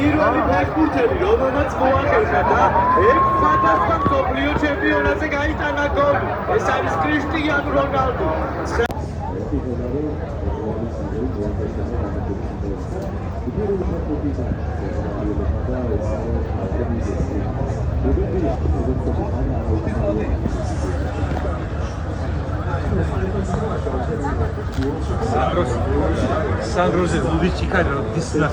პირველი ფეხბურთელი, რომელმაც მოახერხა და 6 სხვადასხვა მსოფლიო ჩემპიონატზე გაიტანა გოლი. ეს არის კრისტიანო რონალდო. Sandro's Luigi Caro this la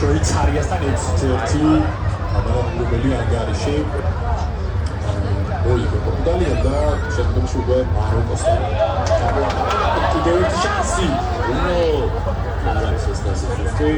შვეიცარიასთან ერთ-ერთი ამერიკელი ანგარიში მოიგო პორტუგალია და შემდგომში უკვე მაროკოსთან. კიდევ ერთი შანსი. არის ეს დასაწყისი.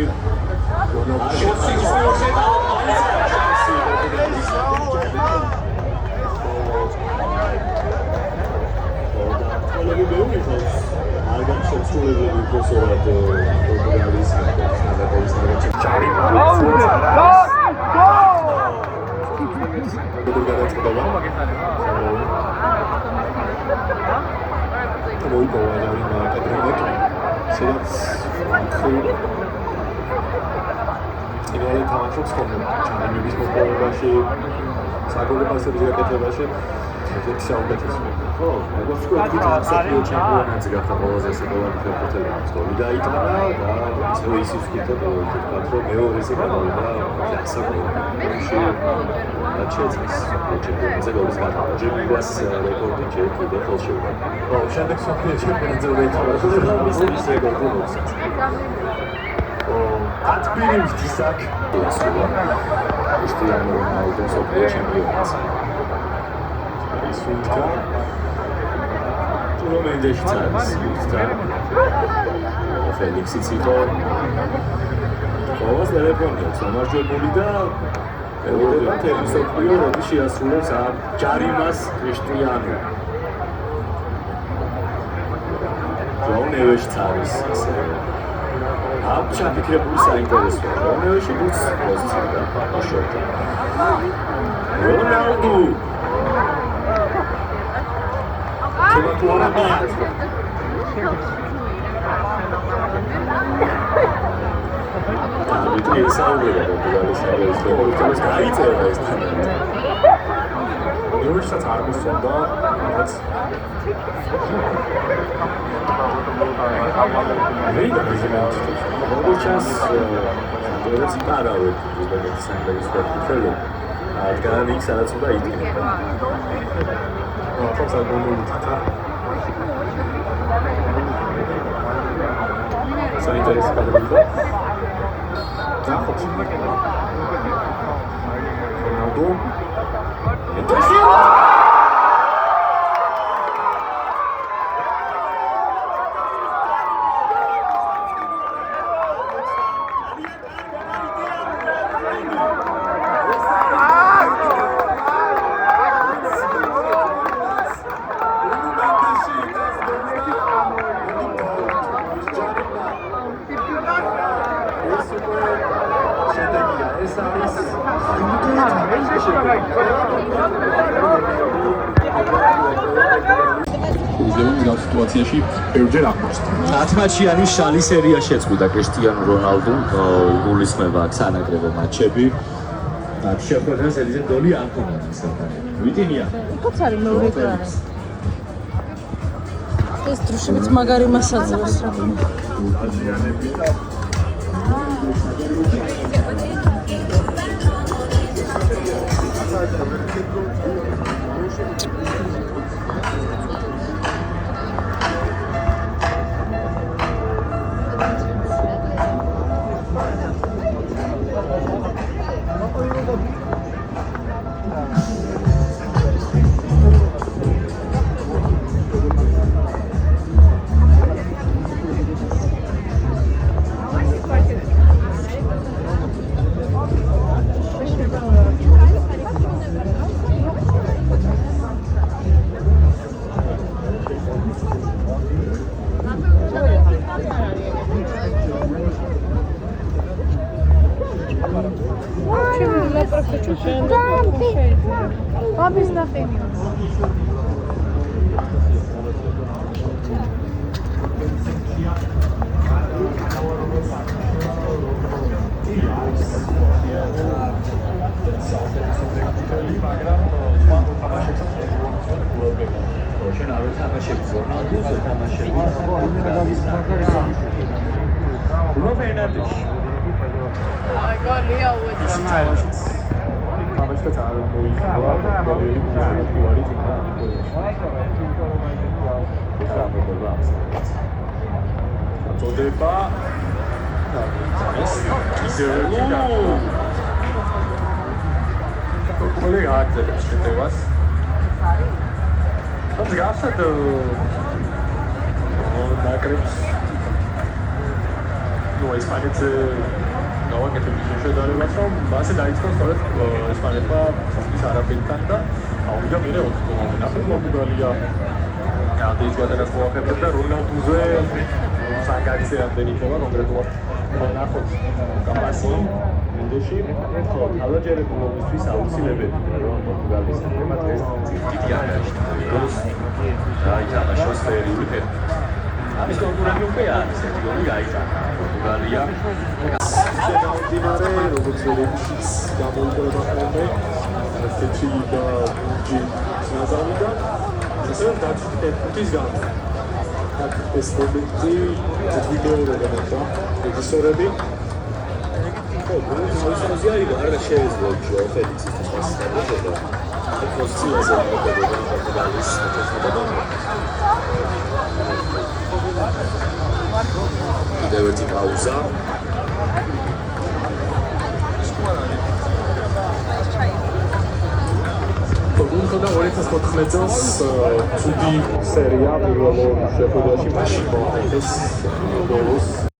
ერთ საუკეთესო. ხო, როგორც თქვი, მსოფლიო ჩემპიონატზე გახდა ყველაზე სეპარატი ფეხბურთელი. გოლი დაიტანა და ის ვთქვით, რომ მეორეზე გამოვიდა ასაკოვში და ჩეცის ჩემპიონატზე გოლის გატანა. ჯერგუას რეკორდი ჯერ კიდევ ხელში უნდა. ხო, შემდეგ მსოფლიო ჩემპიონატზე ვეითხოვა და ის რეკორდი მოხსნა. ო, ატბირიმს დისაკ. კრისტიანო რონალდო მსოფლიო ჩემპიონატზე. Switka. Turo Mendes Switka. Felix Cito. Ყოველს ტელეფონია, სამარჯვებული და ელოდება თელესოფიო, როდის შეასრულებს ჯარიმას კრისტიანო. ჯონევეშიც არის ესე. ჩაფიქრებული საინტერესოა. ჯონევეში გულს პოზიცია და პაშოტა. რონალდო Tuora Miat. Davide Sauvera, Portugalis გაიწევა ეს თამაში. როესაც არ მოსწონდა, რაღაც როგორც როგორც იტარავეთ უბრალოდ სანდელის ფერფლი. აღარ იქ სადაც უნდა იქნება. Forza con tata. Sono interessato da video. Da faccio. Ronaldo. Interessante. სიტუაციაში ბევრჯერ აღმოჩნდა. 10 მატჩიანი შალი სერია შეწყვიტა კრისტიანო რონალდომ გულისხმება სანაკრებო მატჩები. და შეხვედრა ზელიზე გოლი არ ქონდა ისეთთან. ვიტინია. იქაც არის მეორე კრარი. ეს დროშებიც მაგარი მასაძროს რა. Babis nothing. I got Leo with წოდება Όλοι άκρες შეტევას. Mums gāsat ნაკრებს ესპანეთს გავაკეთებთ შეჯიბრებას, რომ მასე დაიწყო სწორედ ესპანეთმა ის არაბეთთან და ავიდა მერე 4 გოლი. ნახეთ პორტუგალია გადის გადაგას მოახერხებს და რონალდუზე სანგარისე ამდენი ხება კონკრეტულად ნახოთ კამპასი მინდეში ალაჯერებულობის აუცილებელია რომ პორტუგალიის ემბლემა დღეს დიდი აღაშინა. აი თამაშობს სერიული ფერი. ამის კონკურენტი უკვე არის ერთი გოლი გაიტანა პორტუგალია. შემოვიდარე როგორც რეგისის გამოიყურება ხოლმე ესეთი და ბუჯი ზაზავიდა ესე დაწიფების გამო ეს მომენტი ვიდეოზე გადაჭა რეგისორები Ozia არ შეეძლო ფელიცის მასშტაბზე და ეკოსციაზე მოგვიდება პორტუგალიის მოწესრიგება. კიდევ ერთი პაუზა. თუმცა 2014 წელს ცუდი სერია პირველ შეხვედრაში მაშინ მოახერხეს ბოლოს